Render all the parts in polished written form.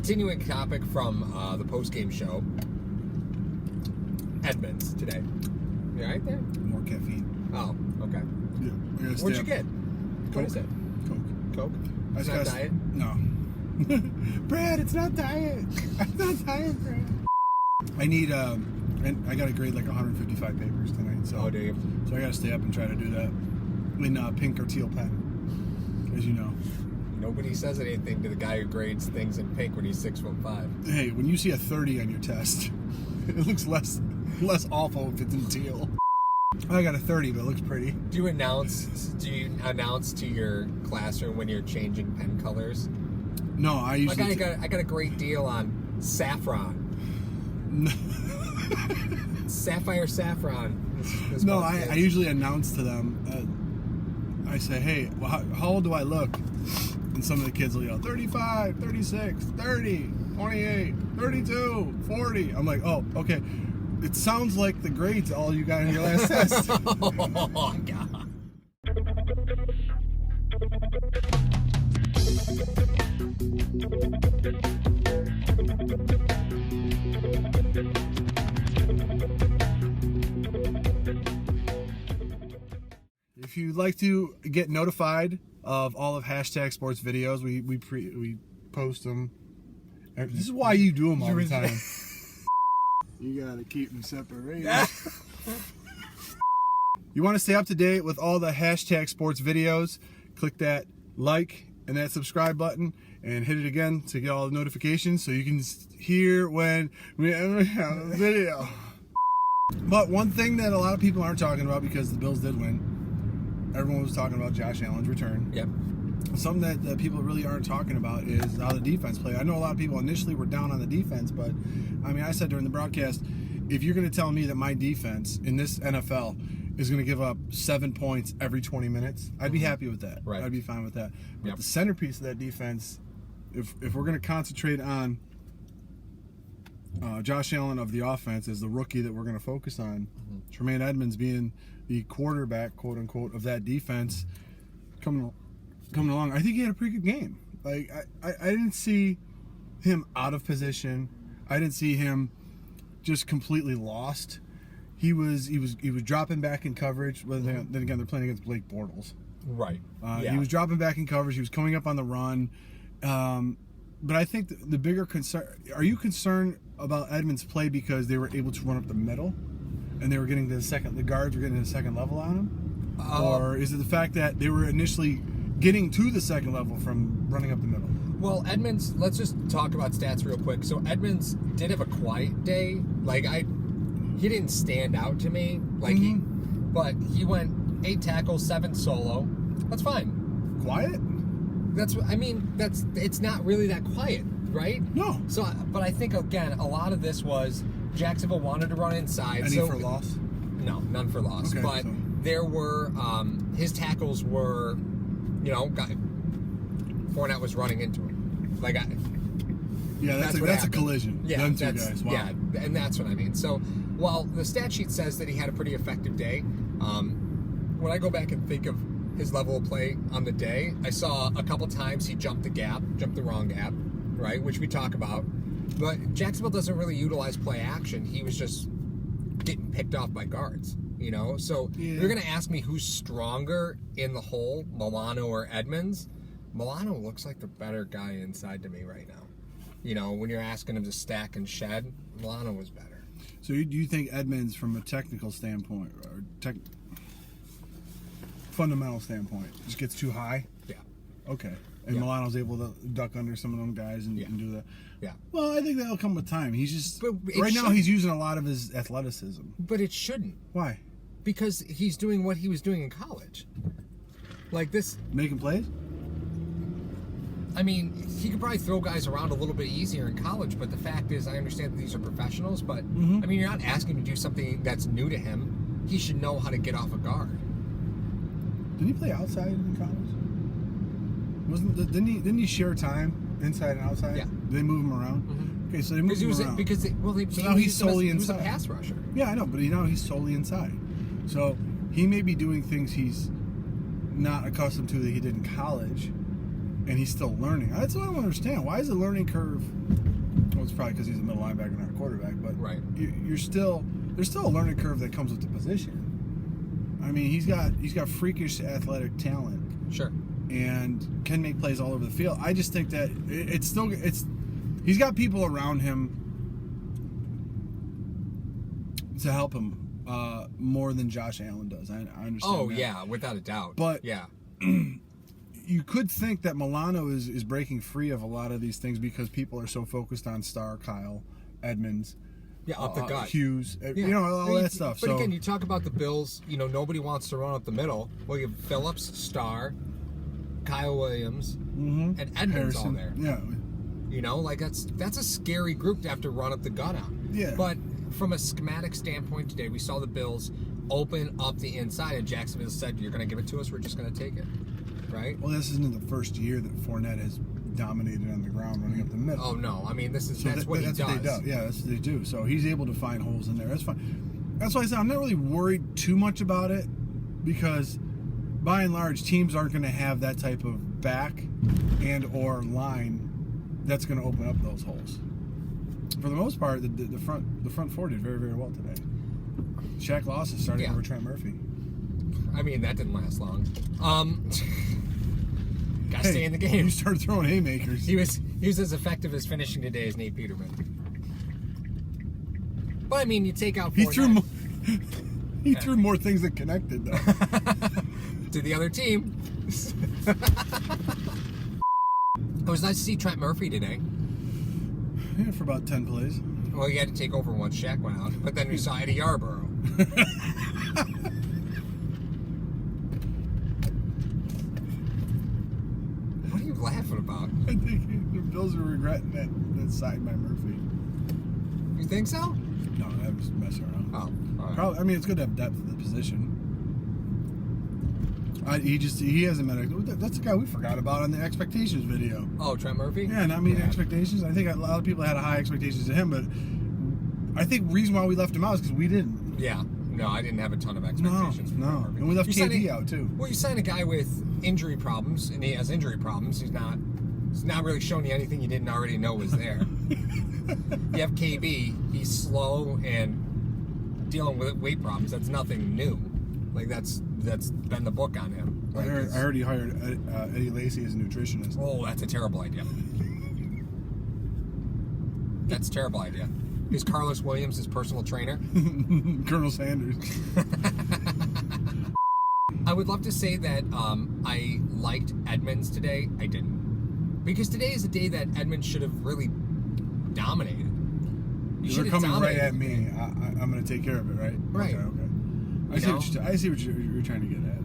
continuing topic from the post-game show. Edmunds today. You all right there? More caffeine. Oh, okay. Yeah. What'd you get? Coke. What is it? Coke. It's not diet? No. Brad, it's not diet. It's not diet, Brad. I need, and I got to grade like 155 papers tonight. So, do you? So I got to stay up and try to do that in pink or teal pen, as you know. Nobody says anything to the guy who grades things in pink when he's 6'5". Hey, when you see a 30 on your test, it looks less awful if it's in teal. I got a 30, but it looks pretty. Do you announce to your classroom when you're changing pen colors? No, I usually... I got a great deal on saffron. Sapphire saffron. No, I usually announce to them. I say, hey, well, how old do I look? And some of the kids will yell, 35, 36, 30, 28, 32, 40. I'm like, oh, okay. It sounds like the grades all you got in your last test. Oh, God. If you'd like to get notified of all of Hashtag Sports videos, we post them. This is why you do them all the time. You gotta keep them separated. You want to stay up to date with all the Hashtag Sports videos? Click that like and that subscribe button and hit it again to get all the notifications so you can hear when we have a video. But one thing that a lot of people aren't talking about, because the Bills did win, everyone was talking about Josh Allen's return. Yep. Something that people really aren't talking about is how the defense played. I know a lot of people initially were down on the defense, but I mean, I said during the broadcast, if you're going to tell me that my defense in this NFL is going to give up 7 points every 20 minutes, I'd be happy with that. Right. I'd be fine with that. But Yep. the centerpiece of that defense, if we're going to concentrate on Josh Allen of the offense as the rookie that we're going to focus on, Tremaine Edmunds being the quarterback, quote unquote, of that defense, coming along, I think he had a pretty good game. Like I didn't see him out of position. I didn't see him just completely lost. He was dropping back in coverage. But then again, they're playing against Blake Bortles. Right. He was dropping back in coverage. He was coming up on the run. But I think the bigger concern, are you concerned about Edmunds' play because they were able to run up the middle and they were getting to the guards were getting to the second level on him? Or is it the fact that they were initially getting to the second level from running up the middle? Well, Edmunds, let's just talk about stats real quick. So Edmunds did have a quiet day. Like he didn't stand out to me. Like but he went 8 tackles, 7 solo. That's fine. Quiet? It's not really that quiet, right? No. So, but I think again, a lot of this was Jacksonville wanted to run inside. Any for loss? No, none for loss. Okay, but there were his tackles were, Fournette was running into him. That's a collision. Yeah, them two guys. Wow. Yeah, and that's what I mean. So, while the stat sheet says that he had a pretty effective day, when I go back and think of his level of play on the day, I saw a couple times he jumped the wrong gap, right, which we talk about. But Jacksonville doesn't really utilize play action. He was just getting picked off by guards, So you're going to ask me who's stronger in the hole, Milano or Edmunds? Milano looks like the better guy inside to me right now. When you're asking him to stack and shed, Milano was better. So do you think Edmunds, from a technical standpoint, or fundamental standpoint, just gets too high? Yeah. Okay. And Milano's able to duck under some of them guys and do that. Yeah. Well, I think that'll come with time. He's just now he's using a lot of his athleticism. But it shouldn't. Why? Because he's doing what he was doing in college. Like this. Making plays? I mean, he could probably throw guys around a little bit easier in college, but the fact is, I understand that these are professionals, but I mean, you're not asking him to do something that's new to him. He should know how to get off a guard. Didn't he play outside in college? Didn't he share time inside and outside? Yeah. Did they move him around? Okay, so they moved him around. So now he's solely inside. He was a pass rusher. Yeah, I know, but now he's solely inside. So he may be doing things he's not accustomed to that he did in college. and he's still learning. That's what I don't understand. Why is the learning curve? Well, it's probably because he's a middle linebacker, not a quarterback. But Right. there's still a learning curve that comes with the position. I mean, he's got freakish athletic talent. Sure. And can make plays all over the field. I just think that he's got people around him to help him more than Josh Allen does. I understand. Oh, that. yeah, without a doubt. But yeah. You could think that Milano is breaking free of a lot of these things because people are so focused on Starr, Kyle, Edmunds, Yeah, up the gut. Hughes, Yeah. all that stuff. But again, you talk about the Bills, nobody wants to run up the middle. Well, you have Phillips, Starr, Kyle Williams, and Edmunds all there. Yeah. That's a scary group to have to run up the gut on. Yeah. But from a schematic standpoint today, we saw the Bills open up the inside, and Jacksonville said, "You're going to give it to us. We're just going to take it." Right? Well, this isn't the first year that Fournette has dominated on the ground running up the middle. Oh, no. I mean, that's what he does. What they do. Yeah, that's what they do. So he's able to find holes in there. That's fine. That's why I said I'm not really worried too much about it because, by and large, teams aren't going to have that type of back and or line that's going to open up those holes. For the most part, the front four did very, very well today. Shaq Lawson starting over Trent Murphy. I mean, that didn't last long. Gotta stay in the game. You started throwing haymakers. He was as effective as finishing today as Nate Peterman. But I mean, you take out Fournette. He threw more things that connected though. To the other team. It was nice to see Trent Murphy today. Yeah, for about 10 plays. Well, he had to take over once Shaq went out, but then we saw Eddie Yarborough. What are you laughing about? I think the Bills are regretting that sign by Murphy. You think so? No, I was messing around. Oh, all right. Probably. I mean, it's good to have depth at the position. He hasn't met. That's the guy we forgot about on the expectations video. Oh, Trent Murphy? Yeah, not meeting expectations. I think a lot of people had high expectations of him, but I think the reason why we left him out is because we didn't. Yeah. No, I didn't have a ton of expectations for Trent Murphy. And we left KD out too. Well, you sign a guy with injury problems, and he has injury problems. He's not really showing you anything you didn't already know was there. You have KB. He's slow and dealing with weight problems. That's nothing new. Like that's been the book on him. Like, I heard he hired Eddie Lacy as a nutritionist. Oh, that's a terrible idea. That's a terrible idea. Is Carlos Williams his personal trainer? Colonel Sanders. I would love to say that I liked Edmunds today. I didn't. Because today is a day that Edmunds should have really dominated. You're coming right at me. I'm going to take care of it, right? Right. Okay. I see what you're trying to get at.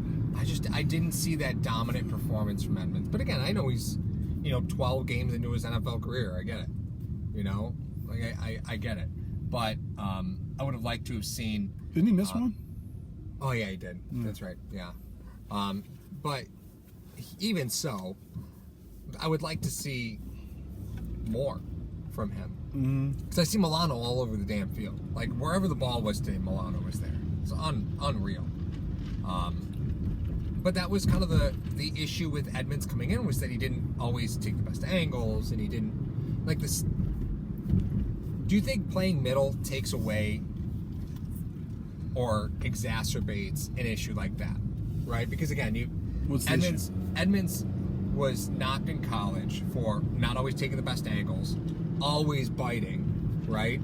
I didn't see that dominant performance from Edmunds. But again, I know he's 12 games into his NFL career. I get it. I get it. But I would have liked to have seen. Didn't he miss one? Oh yeah, he did. That's right. Yeah. But even so, I would like to see more from him. Because I see Milano all over the damn field. Like wherever the ball was today, Milano was there. It's unreal. But that was kind of the issue with Edmunds coming in, was that he didn't always take the best angles, and he didn't like this. Do you think playing middle takes away or exacerbates an issue like that? Right? Because again, Edmunds was knocked in college for not always taking the best angles, always biting, right?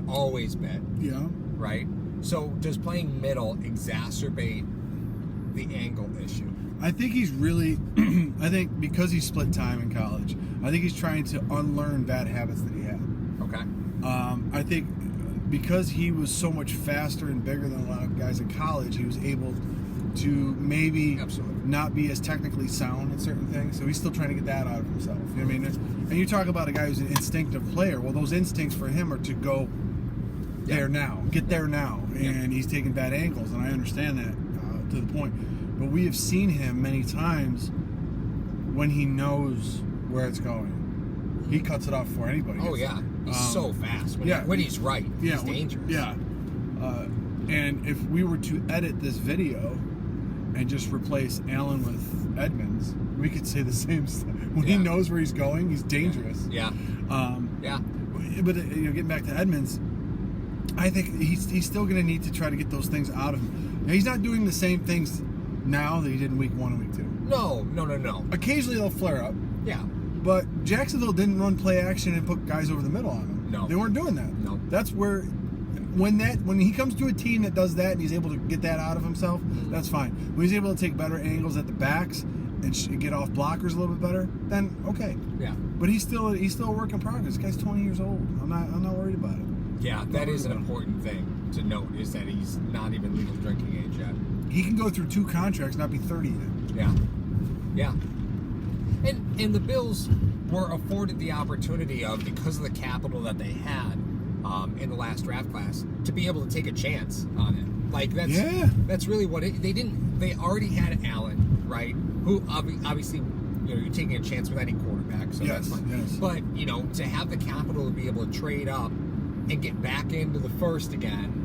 Always bit. Yeah. Right? So does playing middle exacerbate the angle issue? I think he's really, I think because he split time in college, I think he's trying to unlearn bad habits that he had. Okay. I think because he was so much faster and bigger than a lot of guys in college, he was able to maybe not be as technically sound in certain things. So he's still trying to get that out of himself. You know what I mean? And you talk about a guy who's an instinctive player. Well, those instincts for him are to go there now, get there now. And he's taking bad angles, and I understand that to the point. But we have seen him many times when he knows where it's going. He cuts it off before anybody. Oh, yeah. He's so fast. When he's right, he's dangerous. Yeah. And if we were to edit this video and just replace Allen with Edmunds, we could say the same stuff. When he knows where he's going, he's dangerous. Yeah. But getting back to Edmunds, I think he's still going to need to try to get those things out of him. Now, he's not doing the same things now that he did in week 1 and week 2. No. Occasionally they'll flare up. Yeah. But Jacksonville didn't run play action and put guys over the middle on him. No. They weren't doing that. No. That's where, when he comes to a team that does that and he's able to get that out of himself, that's fine. When he's able to take better angles at the backs and get off blockers a little bit better, then okay. Yeah. But he's still a work in progress. This guy's 20 years old. I'm not worried about it. Yeah, that is an important thing to note, is that he's not even legal drinking age yet. He can go through 2 contracts, not be 30 yet. Yeah. And the Bills were afforded the opportunity of, because of the capital that they had in the last draft class, to be able to take a chance on it. Like, that's really what they already had Allen, right? Who obviously, you're taking a chance with any quarterback, so that's fine. Yes. But, to have the capital to be able to trade up and get back into the first again,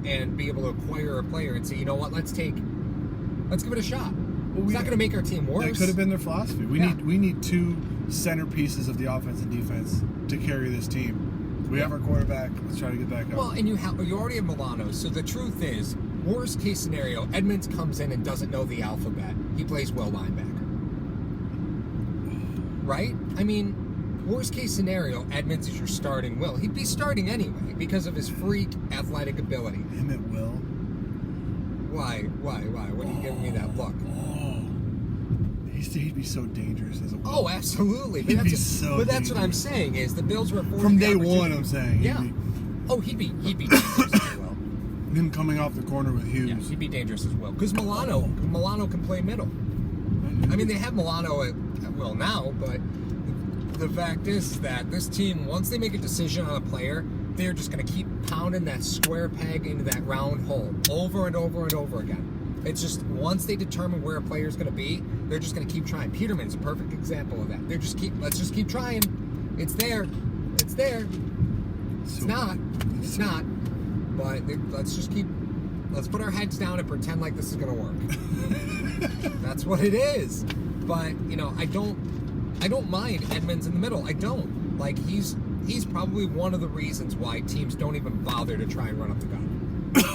and be able to acquire a player and say, you know what, let's give it a shot. It's not going to make our team worse. That could have been their philosophy. We need 2 centerpieces of the offense and defense to carry this team. We have our quarterback. Let's try to get back up. Well, and you already have Milano. So the truth is, worst case scenario, Edmunds comes in and doesn't know the alphabet. He plays well linebacker. Right? I mean, worst case scenario, Edmunds is your starting Will. He'd be starting anyway because of his freak athletic ability. Him at Will? Why? What are you giving me that look? He'd be so dangerous as a Will. Oh, absolutely. But that's what I'm saying, is the Bills were afforded from the day opportunity. one. I'm saying. Yeah. He'd be dangerous as well. Him coming off the corner with Hughes. Yeah, he'd be dangerous as well. Because Milano can play middle. I mean, they have Milano at will now, but the fact is that this team, once they make a decision on a player, they're just going to keep pounding that square peg into that round hole over and over and over again. It's just, once they determine where a player is going to be, they're just going to keep trying. Peterman's a perfect example of that. Let's just keep trying. It's there. It's not. But let's put our heads down and pretend like this is going to work. That's what it is. But, I don't mind Edmunds in the middle. I don't. Like, he's probably one of the reasons why teams don't even bother to try and run up the gut.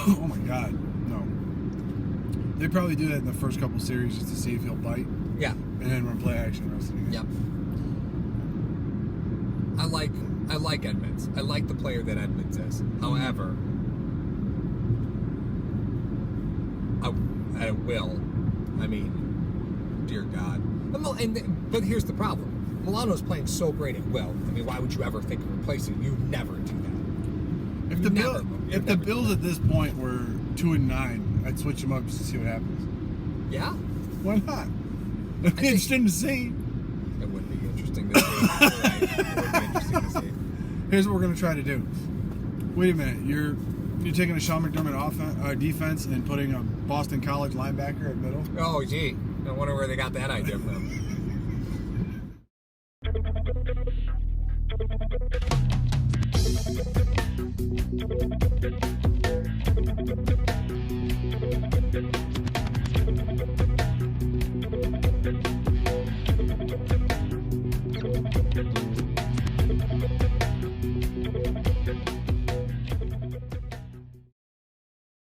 Oh my God, no. They probably do that in the first couple series just to see if he'll bite. Yeah. And then run play action the rest of the game. Yep. I like Edmunds. I like the player that Edmunds is. However, I will. I mean, dear God. But here's the problem. Milano's playing so great at will. I mean, why would you ever think of replacing him? You'd never do that. If the Bills at this point were 2-9, I'd switch them up just to see what happens. Yeah? Why not? It'd be interesting to see. It would be interesting to see. Right. It would be interesting to see. Here's what we're going to try to do. Wait a minute. You're taking a Sean McDermott defense and putting a Boston College linebacker at middle? Oh, gee. I wonder where they got that idea from.